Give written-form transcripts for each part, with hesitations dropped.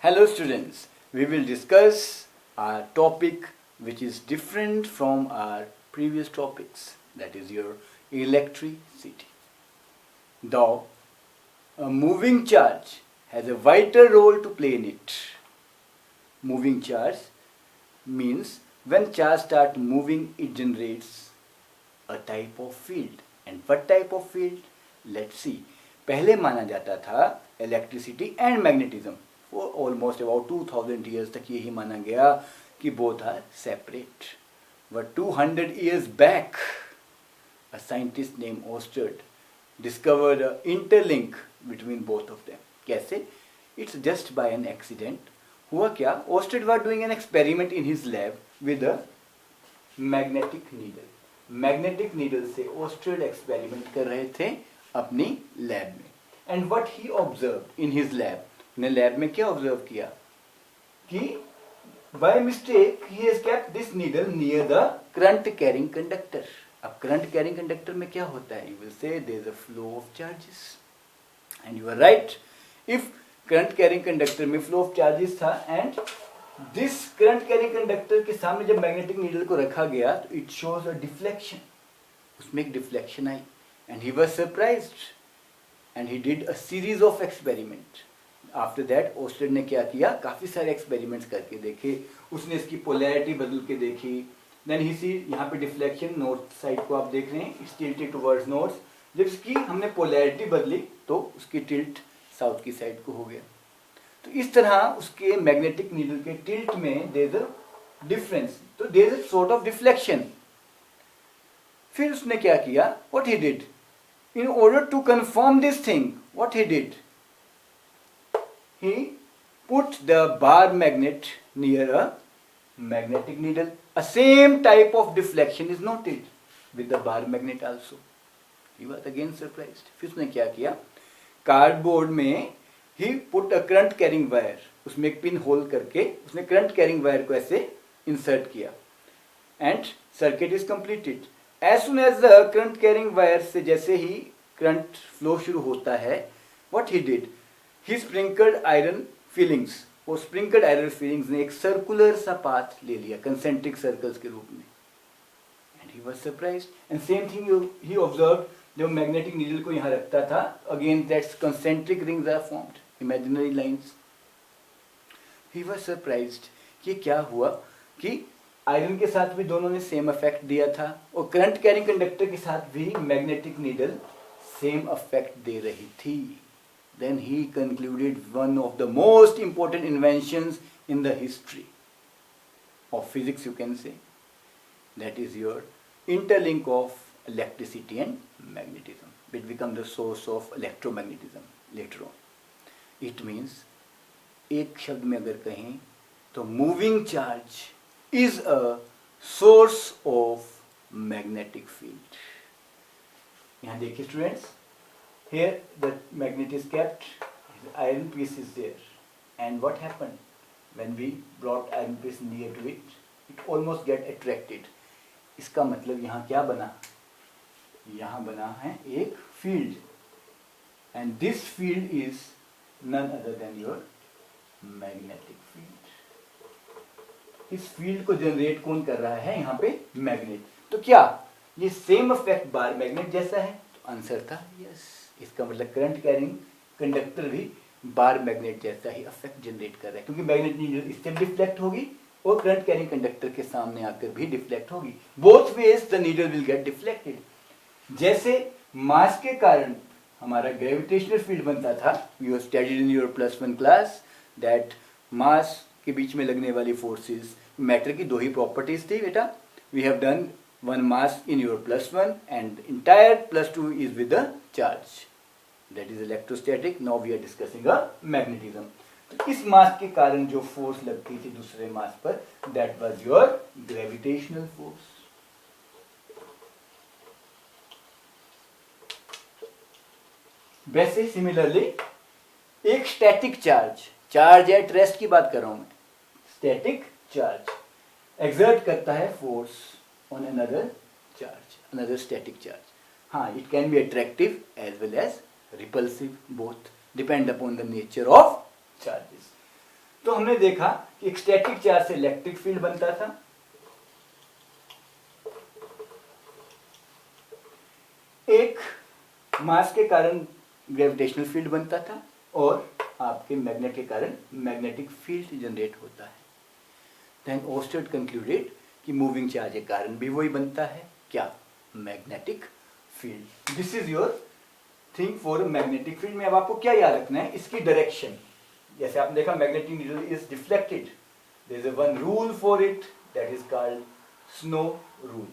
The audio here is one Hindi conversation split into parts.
Hello students, we will discuss our topic which is different from our previous topics, that is your electricity. Though a moving charge has a vital role to play in it. Moving charge means when charge starts moving it generates a type of field. And what type of field? Let's see. पहले माना जाता था electricity and magnetism. For almost about 2000 years तक यही माना गया कि both are separate. But 200 years back, a scientist named Oersted discovered an interlink between both of them. कैसे? It's just by an accident. हुआ क्या? Oersted was doing an experiment in his lab with a magnetic needle. Magnetic needle से Oersted experiment कर रहे थे अपनी lab में. And what he observed in his lab, ने लैब में क्या ऑब्जर्व किया कि by mistake he has kept this needle near the current carrying conductor. अब करंट कैरिंग कंडक्टर में क्या होता है? You will say there is a flow of charges and you are right. If current carrying conductor में फ्लो ऑफ चार्जेस था and this current carrying conductor के सामने जब मैग्नेटिक नीडल को रखा गया तो इट शोज अ डिफ्लेक्शन. उसमें एक deflection I and he was surprised and he did a series of experiment. After that ousted ने क्या किया? काफ़ी सारे एक्सपेरिमेंट्स करके देखे. उसने इसकी पोलैरिटी बदल के देखी. देन ही सी यहाँ पे डिफ्लेक्शन नॉर्थ साइड को आप देख रहे हैं, इट्स टिल्टेड टुवर्ड्स नॉर्थ. जब इसकी हमने पोलैरिटी बदली तो उसकी टिल्ट साउथ की साइड को हो गया. तो इस तरह उसके मैग्नेटिक नीडल के टिल्ट में देयर इज अ डिफरेंस. तो there is a sort of deflection. फिर उसने क्या किया? What he did in order to confirm this thing, what he did, he put the bar magnet near a magnetic needle. A same type of deflection is noted with the bar magnet also. He was again surprised. फिर उसने क्या किया? कार्डबोर्ड में he put a current carrying wire. उसमें एक पिन होल करके उसने करंट कैरिंग वायर को ऐसे इंसर्ट किया and circuit is completed. As soon as the current carrying wire से जैसे ही करंट फ्लो शुरू होता है, what he did, he sprinkled iron filings. वो स्प्रिंकल्ड आयरन फीलिंग्स ने एक सर्कुलर सा पाथ ले लिया कंसेंट्रिक सर्कल्स के रूप में. And he was surprised and same thing he observed. जब मैग्नेटिक नीडल को यहाँ रखता था again that's concentric rings are formed, imaginary lines. He was surprised कि क्या हुआ कि आयरन के साथ भी दोनों ने सेम इफेक्ट दिया था और करंट कैरिंग कंडक्टर के साथ भी मैग्नेटिक नीडल सेम इफेक्ट दे रही थी. Then he concluded one of the most important inventions in the history of physics, you can say. That is your interlink of electricity and magnetism, which becomes the source of electromagnetism later on. It means, एक शब्द में अगर कहें तो moving charge is a source of magnetic field. यहाँ देखिए students, here the magnet is kept, the iron piece is there, and what happened when we brought iron piece near to it, it almost get attracted. इसका मतलब यहाँ क्या बना? यहाँ बना है एक field, and this field is none other than your magnetic field. इस field को generate कौन कर रहा है? यहाँ पे magnet. तो क्या ये same effect बार magnet जैसा है? तो आंसर था yes. इसका मतलब करंट कैरिंग कंडक्टर भी बार मैग्नेट जैसा ही इफेक्ट जनरेट कर रहा है, क्योंकि मैग्नेट नीडल इससे डिफ्लेक्ट होगी और करंट कैरिंग कंडक्टर के सामने आकर भी डिफ्लेक्ट होगी. Both ways the needle will get deflected. जैसे मास के कारण हमारा ग्रेविटेशनल फील्ड बनता था, you studied in your +1 class that mass के बीच में लगने वाली फोर्सेस, मैटर की दो ही प्रॉपर्टीज थी बेटा. We have done one mass in your +1 and entire +2 is with the charge, that is electrostatic. Now we are discussing a magnetism. तो इस मास के कारण जो फोर्स लगती थी दूसरे मास पर, that was your gravitational force. वैसे सिमिलरली एक स्टैटिक चार्ज एट रेस्ट की बात कर रहा हूं मैं. स्टैटिक चार्ज एक्सर्ट करता है force on another charge, another static charge. It can be attractive as well as repulsive, both depend upon the nature of charges. तो हमने देखा कि एक स्टैटिक चार्ज से इलेक्ट्रिक फील्ड बनता था, एक मास के कारण ग्रेविटेशनल फील्ड बनता था, और आपके मैग्नेट के कारण मैग्नेटिक फील्ड जनरेट होता है। देन ओस्टेड कंक्लूडेड कि मूविंग चार्ज के कारण भी वही बनता है, क्या? Magnetic field. This is your thing for magnetic field में। अब आपको क्या याद रखना है? इसकी डायरेक्शन। जैसे आपने देखा magnetic needle is deflected, there is one rule for it, that is called snow rule.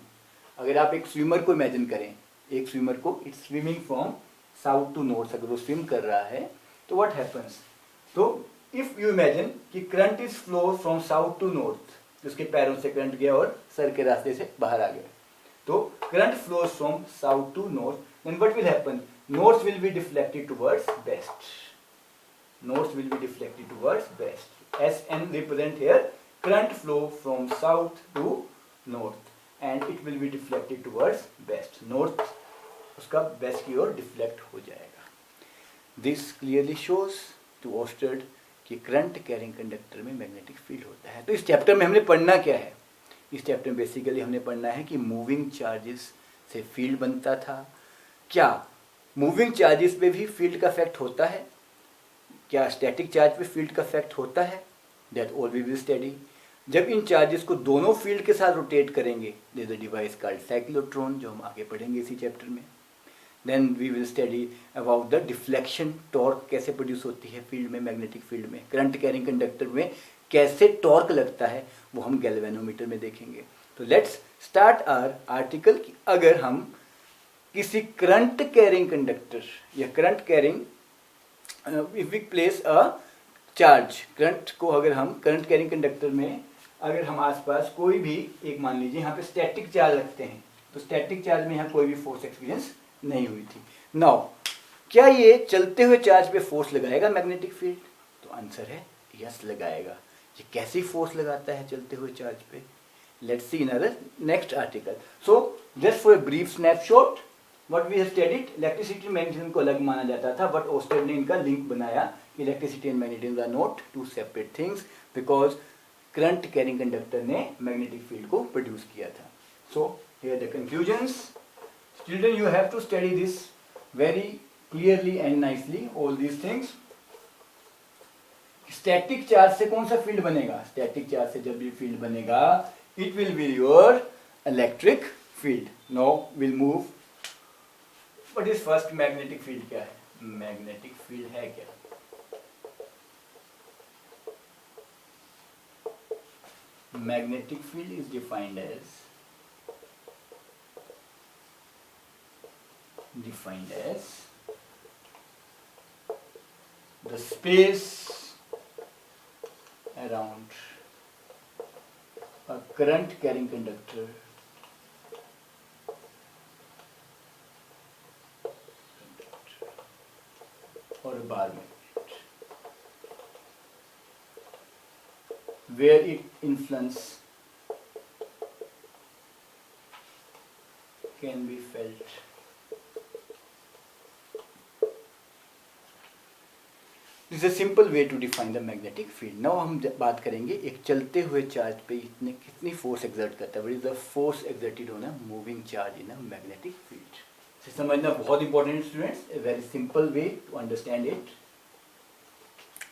अगर आप एक स्विमर को इमेजिन करें, एक स्विमर को, it's swimming from south to north, अगर वो स्विम कर रहा है तो व्हाट हैपन्स? तो इफ यू इमेजिन कि current is flow from south to north, उसके पैरों से करंट गया और सर के रास्ते से बाहर आ गया, तो current flows from south to north, then what will happen? North will be deflected towards west. North will be deflected towards west. Sn represent here current flow from south to north, and it will be deflected towards west. North उसका west की ओर deflect हो जाएगा. This clearly shows to Oersted कि current carrying conductor में magnetic field होता है. तो इस चैप्टर में हमने पढ़ना क्या है? इस चैप्टर में बेसिकली हमने पढ़ना है कि मूविंग चार्जेस से फील्ड बनता था। क्या मूविंग चार्जेस पे भी फील्ड का इफेक्ट होता है? क्या स्टैटिक चार्ज पे फील्ड का इफेक्ट होता है? That all we will study. जब इन चार्जेस को दोनों फील्ड के साथ रोटेट करेंगे, there is a device called cyclotron, जो हम आगे पढ़ेंगे इसी चैप्टर में। Then we will study about the deflection, torque कैसे प्रोड्यूस होती है फील्ड में, मैग्नेटिक फील्ड में, करंट कैरिंग कंडक्टर में कैसे टॉर्क लगता है, वो हम गैल्वेनोमीटर में देखेंगे। तो लेट्स स्टार्ट आवर आर्टिकल। अगर हम किसी करंट कैरिंग कंडक्टर या current carrying, if we place a charge, current को अगर हम करंट कैरिंग कंडक्टर में अगर हम आसपास कोई भी एक, मान लीजिए यहाँ पे स्टैटिक चार्ज रखते हैं, तो स्टैटिक चार्ज में यहाँ कोई भी फोर्स एक्सपीरियंस नहीं हुई थी। नाउ क्या ये चलते हुए चार्ज पे फोर्स लगाएगा मैग्नेटिक फील्ड? तो आंसर है यस, लगाएगा। ये कैसी फोर्स लगाता है चलते हुए चार्ज पे? Let's see in our next article. So just for a brief snapshot, what we have studied, electricity and magnetism को अलग माना जाता था, बट ओस्टेड ने इनका लिंक बनाया कि electricity and magnetism are not two separate things, because current carrying conductor ने मैग्नेटिक फील्ड को प्रोड्यूस किया था। So here the conclusions. Children, you have to study this very clearly and nicely, all these things. Static charge से कौन सा फील्ड बनेगा? स्टैटिक चार्ज से जब भी फील्ड बनेगा, it will be your electric field. Now will move, what is first magnetic field? क्या है मैग्नेटिक फील्ड? है क्या? Magnetic field is defined as the space around a current carrying conductor or a bar magnet, where its influence can be felt. This is a simple way to define the magnetic field. Now हम बात करेंगे एक चलते हुए चार्ज पे इतने कितनी फोर्स एक्सर्ट करता है। What is the force exerted on a moving charge in a magnetic field? इसे समझना बहुत important students. A very simple way to understand it.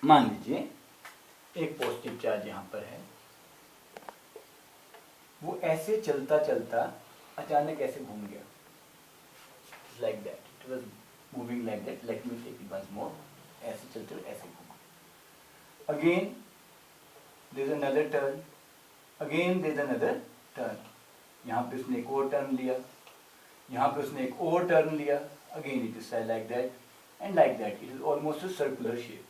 मान लीजिए एक पॉजिटिव चार्ज यहाँ पर है, वो ऐसे चलता चलता अचानक ऐसे घूम गया, like that. It was moving like that. Let me take it once more. ऐसे चलते हुए ऐसे घूमा। Again there is another turn, again there is another turn. यहाँ पे उसने एक और टर्न लिया, यहाँ पे उसने एक और टर्न लिया, again it is like that and like that. It is almost a circular shape.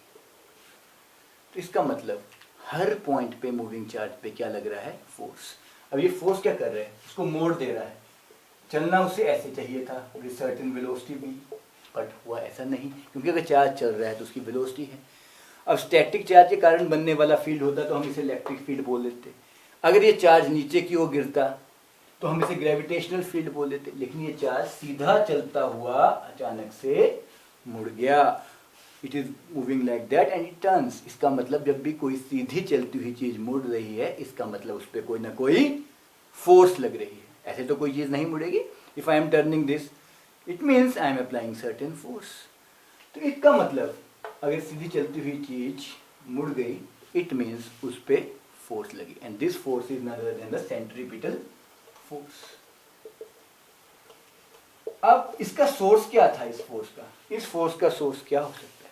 तो इसका मतलब हर पॉइंट पे मूविंग चार्ज पे क्या लग रहा है? फोर्स। अब ये फोर्स क्या कर रहा है? इसको मोड़ दे रहा है। चलना उसे ऐसे चाहिए था, विद सर्टेन वेलोसिटी भी, बट हुआ ऐसा नहीं, क्योंकि अगर चार्ज चल रहा है तो उसकी वेलोसिटी है। अब स्टैटिक चार्ज के कारण बनने वाला फील्ड होता तो हम इसे इलेक्ट्रिक फील्ड बोल देते। अगर ये चार्ज नीचे की ओर गिरता तो हम इसे ग्रेविटेशनल फील्ड बोल देते। लेकिन ये चार्ज सीधा चलता हुआ अचानक से मुड़ गया, it is moving like that and it turns. इसका मतलब जब भी कोई सीधी चलती हुई चीज मुड़ रही है, इसका मतलब उस पर कोई ना कोई फोर्स लग रही है। ऐसे तो कोई चीज नहीं मुड़ेगी। If I am turning this, it means I am applying certain force. तो इसका मतलब अगर सीधी चलती हुई चीज मुड़ गई, इट मीन्स उस पर फोर्स लगी, and this force is none other than the centripetal force. अब इसका सोर्स क्या था इस फोर्स का? इस फोर्स का सोर्स क्या हो सकता है?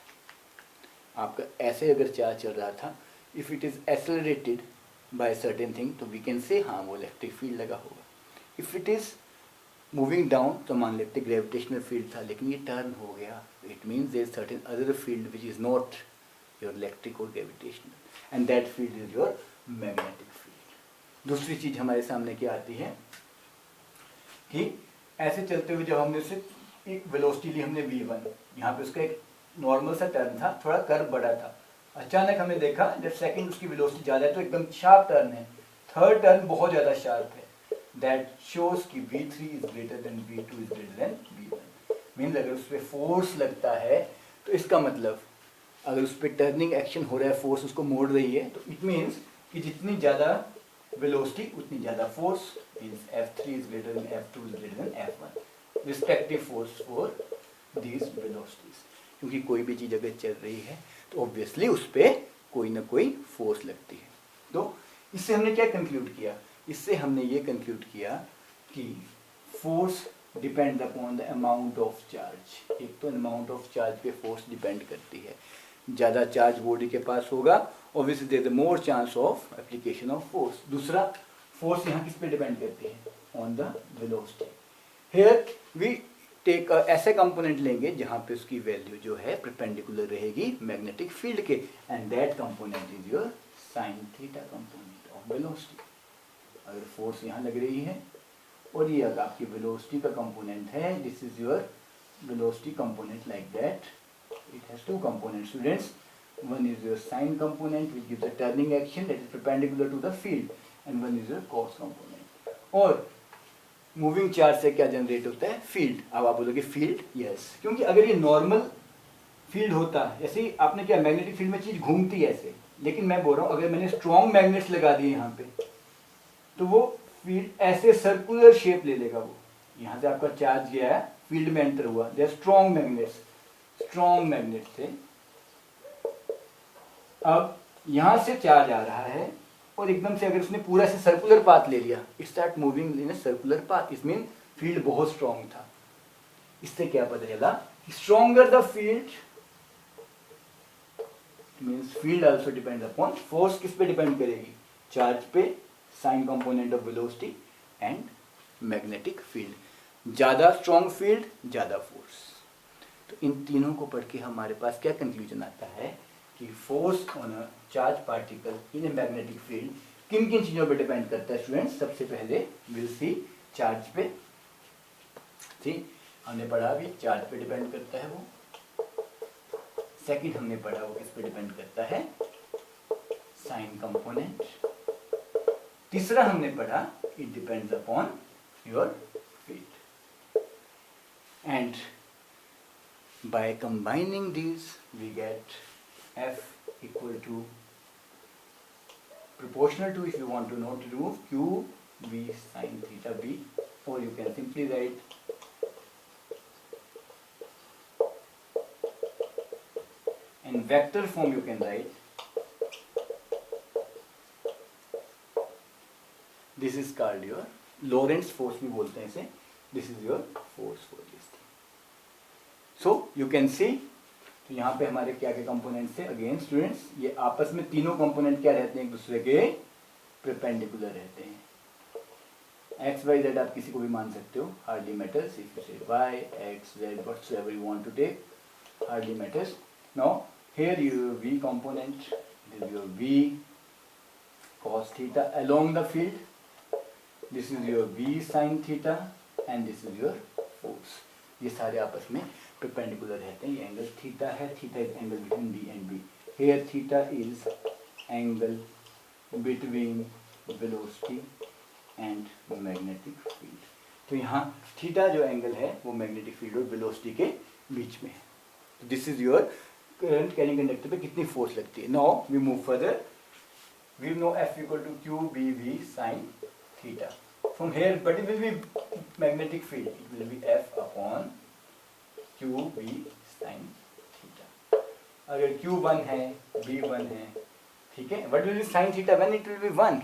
आपका ऐसे अगर चार्ज चल रहा था, if it is accelerated by certain thing, तो वी कैन से हाँ वो इलेक्ट्रिक फील्ड लगा होगा। If it is moving down, तो मान लेते ग्रेविटेशनल फील्ड था, लेकिन ये टर्न हो गया, it means there is certain other field which is not your electric और gravitational, and that field is your magnetic field. दूसरी चीज हमारे सामने क्या आती है कि ऐसे चलते हुए जब हमने सिर्फ एक वेलोसिटी ली, हमने v1, यहाँ पे उसका एक नॉर्मल सा टर्न था, थोड़ा कर्व बड़ा था। अचानक हमने देखा जब सेकंड उसकी वेलोसिटी ज़्यादा है तो एकदम शार्प टर्न है, थर्ड टर्न बहुत ज़्यादा शार्प है। दैट शोज कि v3 is greater than v2 is greater than v1। Means अगर उस पर फोर्स लगता है तो इसका मतलब अगर उस पर टर्निंग एक्शन हो रहा है, फोर्स उसको मोड़ रही है, तो इट मीन्स कि जितनी ज़्यादा वेलोसिटी उतनी ज़्यादा force, means F3 is greater than F2 is greater than F1, respective force for these velocities। क्योंकि कोई भी चीज़ अगर चल रही है तो ऑब्वियसली उस पर कोई ना कोई फोर्स लगती है। तो इससे हमने क्या कंक्लूड किया? इससे हमने ये कंक्लूड किया कि force depend upon the amount of charge. एक तो अमाउंट ऑफ चार्ज पे फोर्स डिपेंड करती है। ज़्यादा चार्ज बॉडी के पास होगा, obviously there is more chance of application of force। दूसरा, फोर्स यहाँ किस पे डिपेंड करती है? On the velocity. Here we take ऐसे कंपोनेंट लेंगे जहाँ पे उसकी वैल्यू जो है परपेंडिकुलर रहेगी मैग्नेटिक फील्ड के, and that component is your sine theta component of velocity. अगर फोर्स यहाँ लग रही है और ये अगर आपकी वेलोसिटी का कंपोनेंट है, this is your velocity component like that. It has two components, students. One is your sine component which gives the turning action that is perpendicular to the field, and one is your cos component। और मूविंग चार्ज से क्या जनरेट होता है? फील्ड। अब आप बोलोगे फील्ड, यस, क्योंकि अगर ये नॉर्मल फील्ड होता, जैसे ही आपने क्या मैग्नेटिक फील्ड में चीज घूमती है ऐसे, लेकिन मैं बोल रहा हूँ अगर मैंने स्ट्रॉन्ग मैग्नेट्स लगा दिए यहाँ पे, तो वो फील्ड ऐसे सर्कुलर शेप ले लेगा। वो यहाँ से आपका चार्ज गया है, फील्ड में एंटर हुआ, they are strong magnets, strong magnet थे। अब यहां से चार्ज आ रहा है और एकदम से अगर उसने पूरा से सर्कुलर पाथ ले लिया, it start moving in a circular path, it mean field बहुत स्ट्रॉन्ग था। इससे क्या पता चला? Stronger the field means field also depend upon force. किस पे डिपेंड करेगी? चार्ज पे, sign component of velocity and magnetic field. ज्यादा स्ट्रॉन्ग फील्ड, ज्यादा फोर्स। तो इन तीनों को पढ़ के हमारे पास क्या कंक्लूजन आता है कि force on a charge particle in a magnetic field किन किन चीजों पे डिपेंड करता है? स्टूडेंट्स, सबसे पहले विल सी चार्ज पे। ठीक, हमने पढ़ा भी चार्ज पे डिपेंड करता है वो। सेकंड हमने पढ़ा वो किस पे डिपेंड करता है? Sign component. तीसरा हमने पढ़ा it depends upon your field. And by combining these we get F equal to proportional to, if you want to know, to remove Q V sin theta B, or you can simply write in vector form, you can write this is called your Lorentz force भी बोलते हैं इसे। This is your force for this thing। So you can see, तो यहाँ पे हमारे क्या क्या कंपोनेंट्स थे? अगेन स्टूडेंट्स, ये आपस में तीनों कंपोनेंट क्या रहते हैं? एक दूसरे के परपेंडिकुलर रहते हैं। एक्स वाई जेड आप किसी को भी मान सकते हो, hardly matters. If you say Y X Z whatsoever you want to take, hardly matters. Now here you V component, this is your V cos theta along the field, this is your V sin theta and this is your force. ये सारे आपस में परपेंडिकुलर रहते हैं। ये एंगल थीटा है, theta is angle between B and B. Here theta is angle between velocity and magnetic field. तो यहाँ थीटा जो एंगल है वो मैग्नेटिक फील्ड और वेलोसिटी के बीच में है। This is your current carrying conductor पे कितनी फोर्स लगती है. Now we move further. We know F equal to QBV sin theta. From here, but it will be magnetic field. It will be F upon QB sin theta. अगर Q1 है, B1 है, ठीक है. What will be sin theta when it will be 1?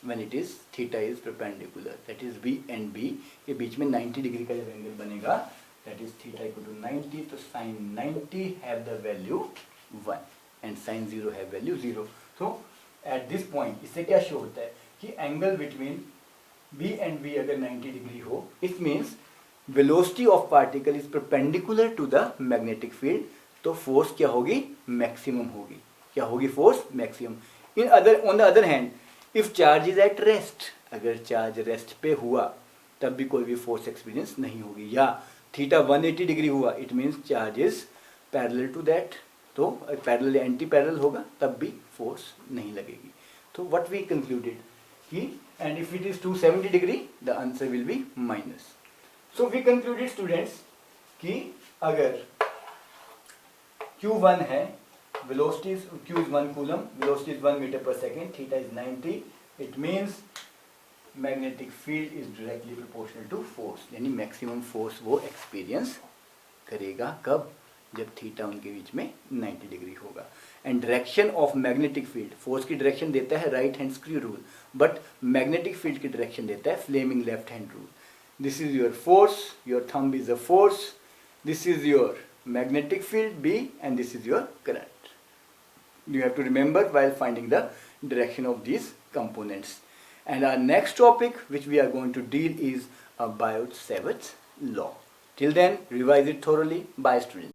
When it is theta is perpendicular. That is B and B के बीच में 90 डिग्री का जब एंगल बनेगा, that is theta equal to 90. तो sin 90 have the value 1 and sin 0 have value 0. So at this point इससे क्या शो होता है कि angle between B and B अगर 90 डिग्री हो, it means velocity of particle is perpendicular to the magnetic field. तो फोर्स क्या होगी? मैक्सिमम होगी. क्या होगी? Force maximum. In other on the other hand, if charge is at rest, अगर चार्ज रेस्ट पे हुआ तब भी कोई भी फोर्स एक्सपीरियंस नहीं होगी. या थीटा 180 डिग्री हुआ, it means charge is parallel to that, तो पैरेलल एंटी पैरेलल होगा तब भी फोर्स नहीं लगेगी. तो व्हाट वी कंक्लूडेड कि and if it is 270 degree the answer will be minus. So we concluded students कि अगर Q1 है, velocity Q is 1 coulomb, velocity is 1 meter पर सेकेंड, theta is 90, it means magnetic field is directly proportional to force. यानी मैक्सिमम फोर्स वो एक्सपीरियंस करेगा. कब? जब थीटा उनके बीच में 90 डिग्री होगा. And direction of magnetic field, force की डायरेक्शन देता है right hand screw rule, but magnetic field की डायरेक्शन देता है Fleming left hand rule. This is your force, your thumb is a force, this is your magnetic field B, and this is your current. You have to remember while finding the direction of these components. And our next topic which we are going to deal is Biot-Savart's law. Till then, revise it thoroughly. Bye students.